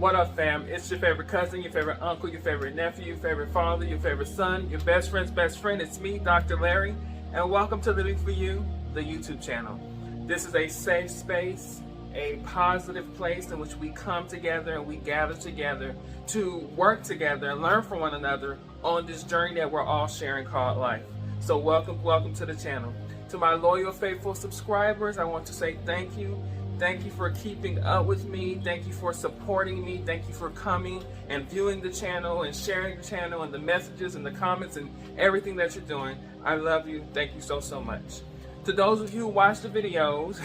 What up, fam? It's your favorite cousin, your favorite uncle, your favorite nephew, your favorite father, your favorite son, your best friend's best friend. It's me, Dr. Larry, and welcome to Living For You, the YouTube channel. This is a safe space, a positive place in which we come together and we gather together to work together and learn from one another on this journey that we're all sharing called life. So welcome to the channel. To my loyal, faithful subscribers, I want to say thank you. Thank you for keeping up with me. Thank you for supporting me. Thank you for coming and viewing the channel and sharing the channel and the messages and the comments and everything that you're doing. I love you. Thank you so much. To those of you who watch the videos,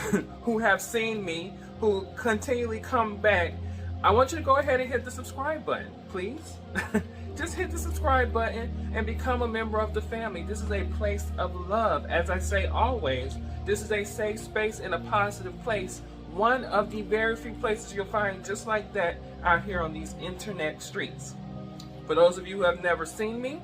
who have seen me, who continually come back, I want you to go ahead and hit the subscribe button, please. Just hit the subscribe button and become a member of the family. This is a place of love. As I say always, this is a safe space and a positive place. One of the very few places you'll find just like that out here on these internet streets. For those of you who have never seen me,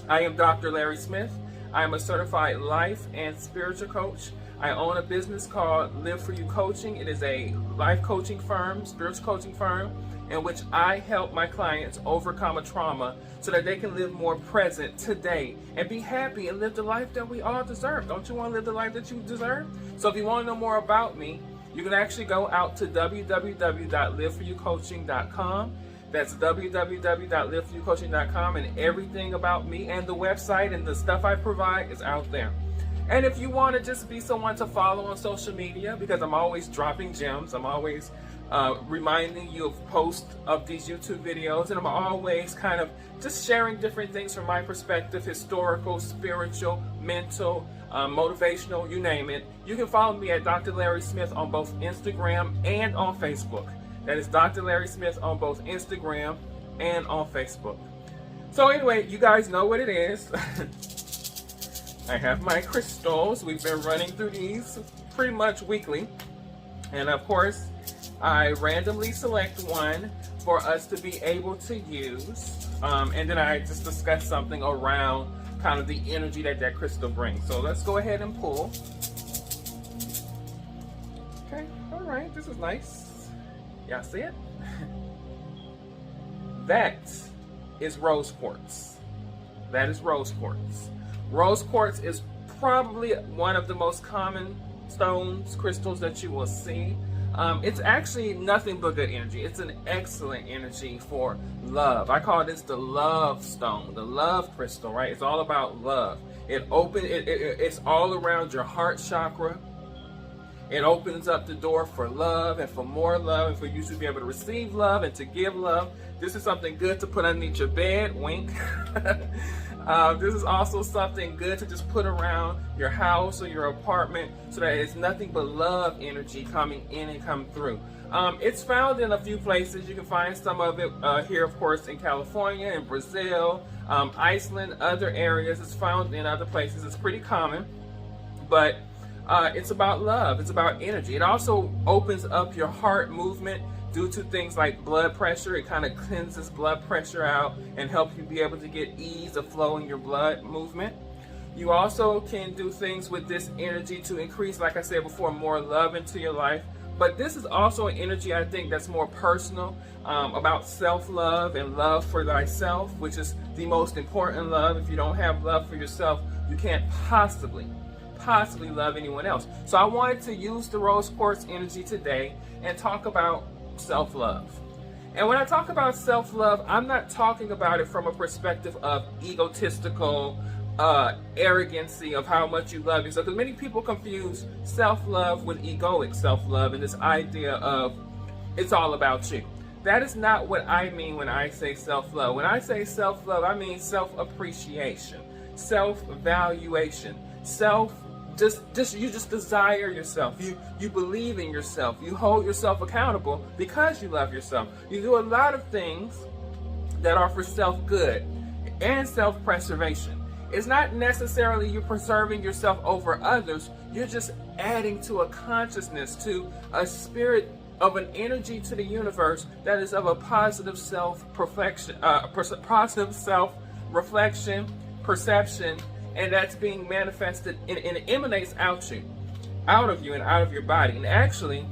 I am Dr. Larry Smith. I am a certified life and spiritual coach. I own a business called Live For You Coaching. It is a life coaching firm, spiritual coaching firm, in which I help my clients overcome a trauma so that they can live more present today and be happy and live the life that we all deserve. Don't you want to live the life that you deserve? So if you want to know more about me, you can actually go out to www.liveforyoucoaching.com. That's www.liveforyoucoaching.com, and everything about me and the website and the stuff I provide is out there. And if you want to just be someone to follow on social media, because I'm always dropping gems, I'm always reminding you of posts of these YouTube videos, and I'm always kind of just sharing different things from my perspective, historical, spiritual, mental, motivational, you name it. You can follow me at Dr. Larry Smith on both Instagram and on Facebook. That is Dr. Larry Smith on both Instagram and on Facebook. So anyway, you guys know what it is. I have my crystals. We've been running through these pretty much weekly. And of course, I randomly select one for us to be able to use. And then I just discuss something around kind of the energy that that crystal brings. So let's go ahead and pull. Okay, all right, this is nice. Y'all see it? That is rose quartz. That is rose quartz. Rose quartz is probably one of the most common stones, crystals that you will see. It's actually nothing but good energy. It's an excellent energy for love. I call this the love stone, the love crystal, right? It's all about love. It's all around your heart chakra. It opens up the door for love and for more love and for you to be able to receive love and to give love. This is something good to put underneath your bed, wink. This is also something good to just put around your house or your apartment so that it's nothing but love energy coming in and come through. It's found in a few places. You can find some of it here, of course, in California, in Brazil, Iceland, other areas. It's found in other places. It's pretty common, but it's about love. It's about energy. It also opens up your heart movement. Due to things like blood pressure, it kind of cleanses blood pressure out and helps you be able to get ease of flow in your blood movement. You also can do things with this energy to increase, like I said before, more love into your life. But this is also an energy, I think, that's more personal, about self-love and love for thyself, which is the most important love. If you don't have love for yourself, you can't possibly love anyone else. So I wanted to use the rose quartz energy today and talk about self-love. And when I talk about self-love, I'm not talking about it from a perspective of egotistical arrogancy of how much you love yourself, because many people confuse self-love with egoic self-love and this idea of it's all about you. That is not what I mean when I say self-love. When I say self-love, I mean self-appreciation, self-valuation, you just desire yourself. You believe in yourself. You hold yourself accountable because you love yourself. You do a lot of things that are for self-good and self-preservation. It's not necessarily you're preserving yourself over others. You're just adding to a consciousness, to a spirit of an energy to the universe that is of a positive self-reflection, perception, and that's being manifested and it emanates out of you and out of your body. And actually,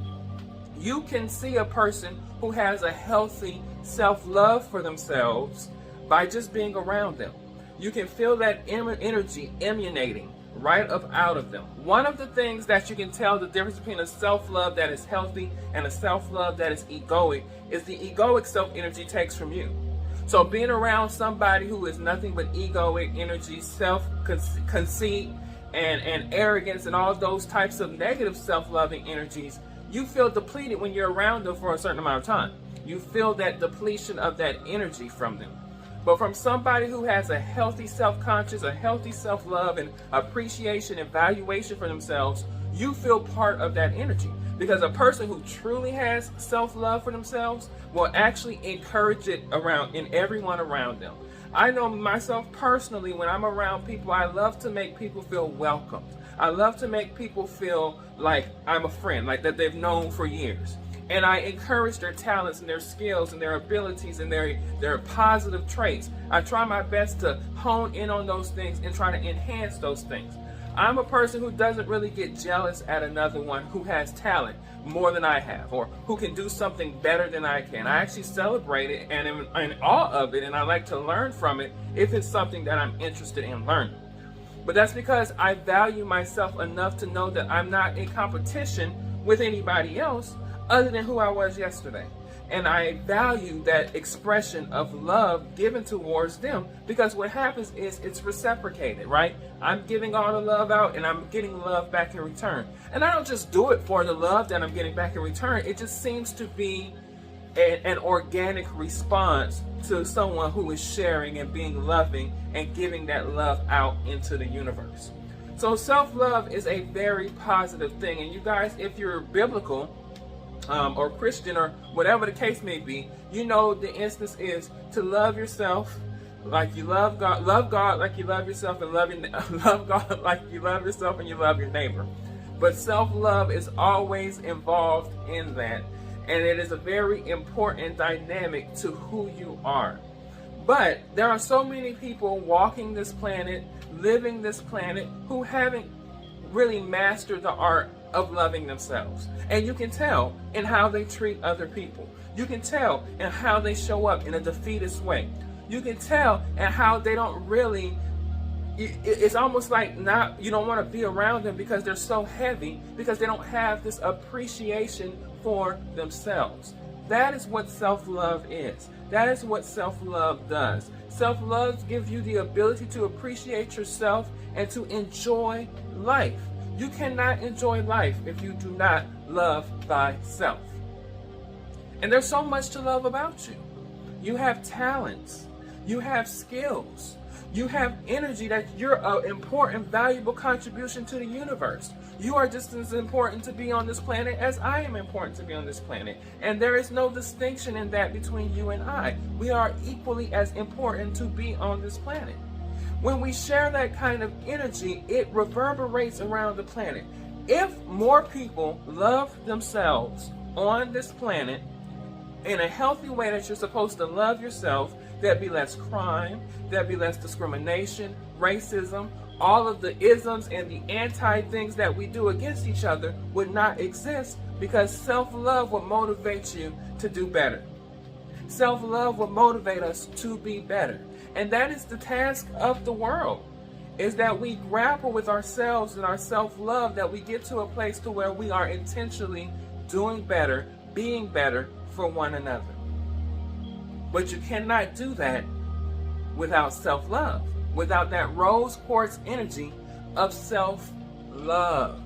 You can see a person who has a healthy self-love for themselves by just being around them. You can feel that energy emanating right up out of them. One of the things that you can tell the difference between a self-love that is healthy and a self-love that is egoic is the egoic self-energy takes from you. So being around somebody who is nothing but egoic energy, self-conceit, and arrogance, and all those types of negative self-loving energies, you feel depleted when you're around them for a certain amount of time. You feel that depletion of that energy from them. But from somebody who has a healthy self-conscious, a healthy self-love, and appreciation and valuation for themselves, you feel part of that energy. Because a person who truly has self-love for themselves will actually encourage it in everyone around them. I know myself personally, when I'm around people, I love to make people feel welcomed. I love to make people feel like I'm a friend, like that they've known for years. And I encourage their talents and their skills and their abilities and their positive traits. I try my best to hone in on those things and try to enhance those things. I'm a person who doesn't really get jealous at another one who has talent more than I have, or who can do something better than I can. I actually celebrate it and am in awe of it, and I like to learn from it if it's something that I'm interested in learning. But that's because I value myself enough to know that I'm not in competition with anybody else other than who I was yesterday. And I value that expression of love given towards them, because what happens is it's reciprocated, right? I'm giving all the love out and I'm getting love back in return. And I don't just do it for the love that I'm getting back in return. It just seems to be an organic response to someone who is sharing and being loving and giving that love out into the universe. So self-love is a very positive thing. And you guys, if you're biblical, or Christian, or whatever the case may be, you know the instance is to love yourself like you love God like you love yourself, and love God like you love yourself and you love your neighbor. But self-love is always involved in that, and it is a very important dynamic to who you are. But there are so many people walking this planet, living this planet, who haven't really mastered the art of loving themselves. And you can tell in how they treat other people. You can tell in how they show up in a defeatist way. You can tell in how they don't really, it's almost like you don't want to be around them because they're so heavy, because they don't have this appreciation for themselves. That is what self-love is. That is what self-love does. Self-love gives you the ability to appreciate yourself and to enjoy life. You cannot enjoy life if you do not love thyself. And there's so much to love about you. You have talents. You have skills. You have energy that you're an important, valuable contribution to the universe. You are just as important to be on this planet as I am important to be on this planet. And there is no distinction in that between you and I. We are equally as important to be on this planet. When we share that kind of energy, it reverberates around the planet. If more people love themselves on this planet in a healthy way that you're supposed to love yourself, there'd be less crime, there'd be less discrimination, racism, all of the isms and the anti-things that we do against each other would not exist, because self-love will motivate you to do better. Self-love will motivate us to be better. And that is the task of the world, is that we grapple with ourselves and our self-love, that we get to a place to where we are intentionally doing better, being better for one another. But you cannot do that without self-love, without that rose quartz energy of self-love.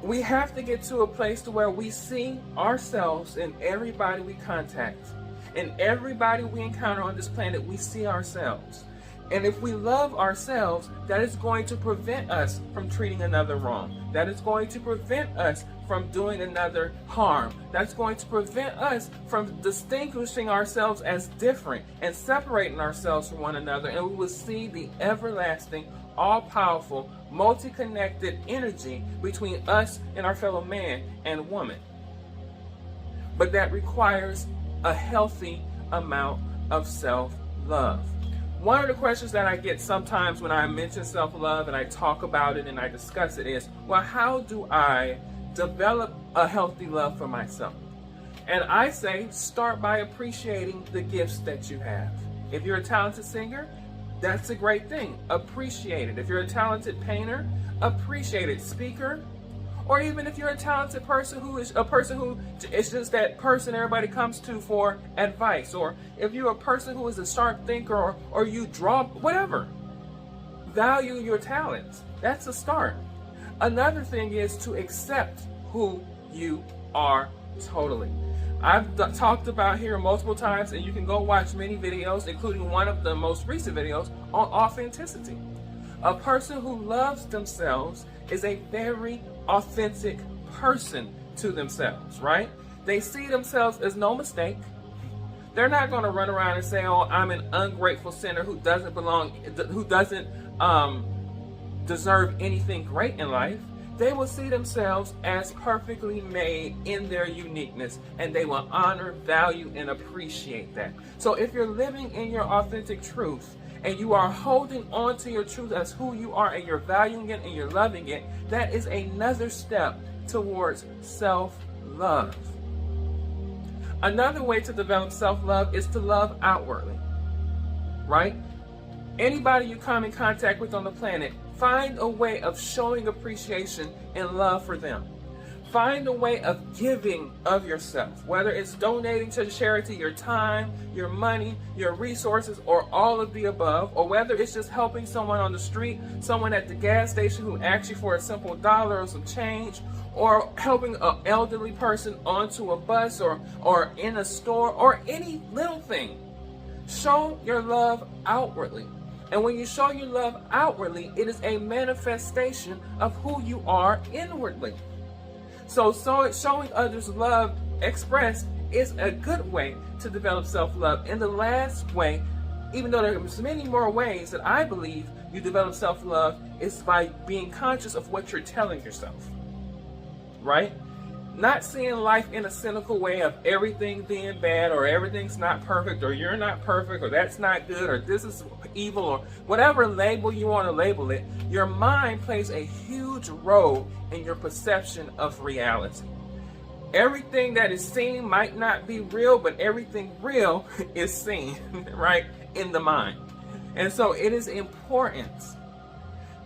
We have to get to a place to where we see ourselves in everybody we contact. In everybody we encounter on this planet, we see ourselves. And if we love ourselves, that is going to prevent us from treating another wrong. That is going to prevent us from doing another harm. That's going to prevent us from distinguishing ourselves as different and separating ourselves from one another. And we will see the everlasting, all-powerful, multi-connected energy between us and our fellow man and woman. But that requires a healthy amount of self-love. One of the questions that I get sometimes when I mention self-love and I talk about it and I discuss it is, well, how do I develop a healthy love for myself. And I say, start by appreciating the gifts that you have. If you're a talented singer, that's a great thing. Appreciate it. If you're a talented painter, appreciate it. Speaker, or even if you're a talented person who is a person who is just that person everybody comes to for advice, or if you're a person who is a sharp thinker, or you draw, whatever. Value your talents. That's a start. Another thing is to accept who you are totally. I've talked about here multiple times, and you can go watch many videos, including one of the most recent videos on authenticity. A person who loves themselves is a very authentic person to themselves, right? They see themselves as no mistake. They're not going to run around and say, oh, I'm an ungrateful sinner who doesn't belong, who doesn't deserve anything great in life. They will see themselves as perfectly made in their uniqueness, and they will honor, value, and appreciate that. So if you're living in your authentic truth, and you are holding on to your truth as who you are, and you're valuing it and you're loving it, that is another step towards self-love. Another way to develop self-love is to love outwardly, right? Anybody you come in contact with on the planet, find a way of showing appreciation and love for them. Find a way of giving of yourself, whether it's donating to charity, your time, your money, your resources, or all of the above, or whether it's just helping someone on the street, someone at the gas station who asks you for a simple dollar or some change, or helping an elderly person onto a bus or in a store, or any little thing. Show your love outwardly. And when you show your love outwardly, it is a manifestation of who you are inwardly. So showing others love expressed is a good way to develop self-love. And the last way, even though there's many more ways that I believe you develop self-love, is by being conscious of what you're telling yourself, right? Not seeing life in a cynical way of everything being bad, or everything's not perfect, or you're not perfect, or that's not good, or this is evil, or whatever label you want to label it. Your mind plays a huge role in your perception of reality. Everything that is seen might not be real, but everything real is seen, right, in the mind. And so it is important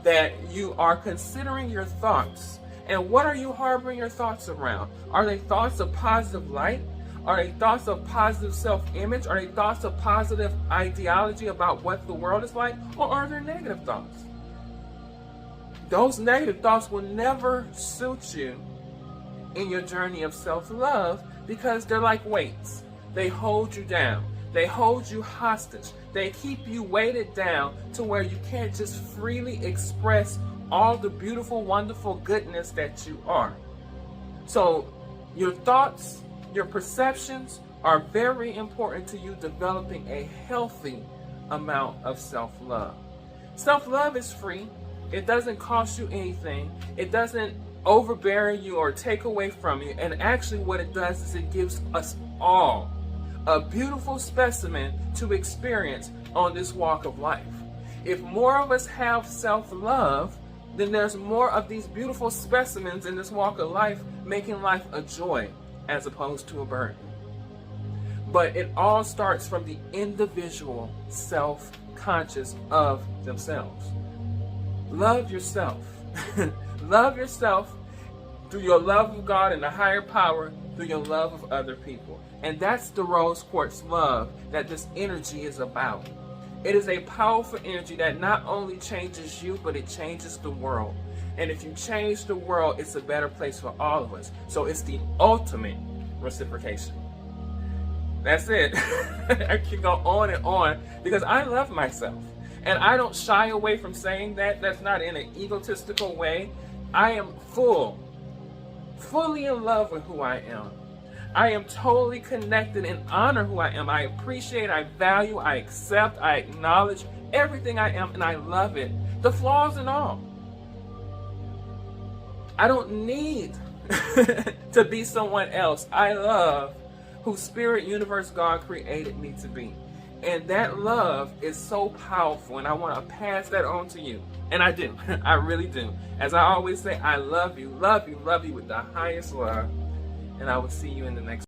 that you are considering your thoughts. And what are you harboring your thoughts around? Are they thoughts of positive light? Are they thoughts of positive self-image? Are they thoughts of positive ideology about what the world is like? Or are there negative thoughts? Those negative thoughts will never suit you in your journey of self-love, because they're like weights. They hold you down. They hold you hostage. They keep you weighted down to where you can't just freely express all the beautiful, wonderful goodness that you are. So your thoughts, your perceptions are very important to you developing a healthy amount of self-love. Self-love is free. It doesn't cost you anything. It doesn't overbear you or take away from you. And actually what it does is it gives us all a beautiful specimen to experience on this walk of life. If more of us have self-love, then there's more of these beautiful specimens in this walk of life, making life a joy as opposed to a burden. But it all starts from the individual self-conscious of themselves. Love yourself. Love yourself through your love of God and the higher power, through your love of other people. And that's the rose quartz love that this energy is about. It is a powerful energy that not only changes you, but it changes the world. And if you change the world, it's a better place for all of us. So it's the ultimate reciprocation. That's it. I can go on and on because I love myself. And I don't shy away from saying that. That's not in an egotistical way. I am fully in love with who I am. I am totally connected and honor who I am. I appreciate, I value, I accept, I acknowledge everything I am, and I love it. The flaws and all. I don't need to be someone else. I love who Spirit, Universe, God created me to be. And that love is so powerful, and I want to pass that on to you. And I do. I really do. As I always say, I love you with the highest love. And I will see you in the next